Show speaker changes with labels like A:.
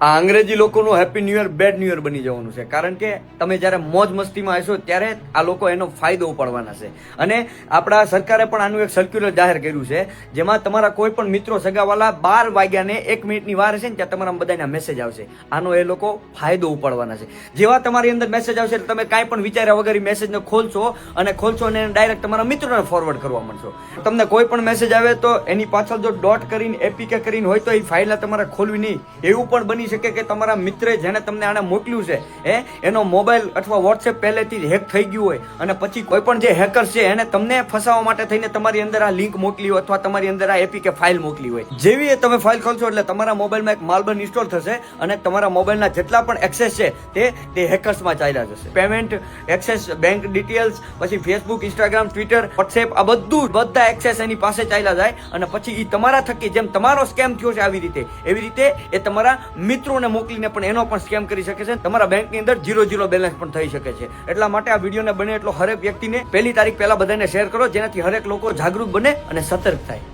A: આ અંગ્રેજી લોકોનું happy new year bad new year બની જવાનું છે, કારણ કે તમે જ્યારે મોજ મસ્તીમાં આવશો ત્યારે આ લોકો એનો ફાયદો ઉપાડવાના છે. અને આપણા સરકારે પણ આનું એક સર્ક્યુલર જાહેર કર્યું છે, જેમાં તમારા કોઈ પણ મિત્રો સગાવાલા 12 વાગ્યાને 1 મિનિટની વાર હશે ને ત્યાં તમારા બધાના મેસેજ આવશે. આનો એ લોકો ફાયદો ઉપાડવાના છે. જેવા તમારી અંદર મેસેજ આવશે એટલે તમે કાંઈ પણ વિચાર્યા વગર એ મેસેજને ખોલશો અને ડાયરેક્ટ તમારા મિત્રોને ફોરવર્ડ કરવા માંડશો. તમને કોઈ પણ મેસેજ આવે તો એની પાછળ જો ડોટ કરીને એપીકે કરીને હોય તો એ ફાઇલ તમારે ખોલવી નહીં. એવું પણ બની શકે કે તમારા મિત્રે જેને તમને આને મોકલ્યું છે એનો મોબાઈલ અથવા વોટ્સએપ પહેલેથી જ હેક થઈ ગયું હોય અને પછી કોઈ પણ જે હેકર્સ છે એને તમને ફસાવવા માટે થઈને તમારી અંદર આ લિંક મોકલી હોય અથવા તમારી અંદર આ એપીકે ફાઇલ મોકલી હોય. જેવી તમે ફાઇલ ખોલશો એટલે તમારા મોબાઈલમાં એક માલબન ઇન્સ્ટોલ થશે અને તમારા મોબાઈલના જેટલા પણ એક્સેસ છે તે હેકર્સમાં ચાલ્યા જશે. પેમેન્ટ એક્સેસ, બેંક ડિટેલ્સ, પછી ફેસબુક, ઇન્સ્ટાગ્રામ, ટ્વિટર, વોટ્સએપ, આ બધા એક્સેસ એની પાસે ચાલ્યા જાય અને પછી એ તમારા થકી જેમ તમારો સ્કેમ થયો છે એવી રીતે એ તમારા મિત્રોને મોકલીને પણ એનો પણ સ્કેમ કરી શકે છે. તમારા બેંકની અંદર 0 બેલેન્સ પણ થઈ શકે છે. એટલા માટે આ વિડીયોને બને એટલો હરેક વ્યક્તિને 1 તારીખ પહેલા બધાને શેર કરો, જેનાથી હરેક લોકો જાગૃત બને અને સતર્ક થાય.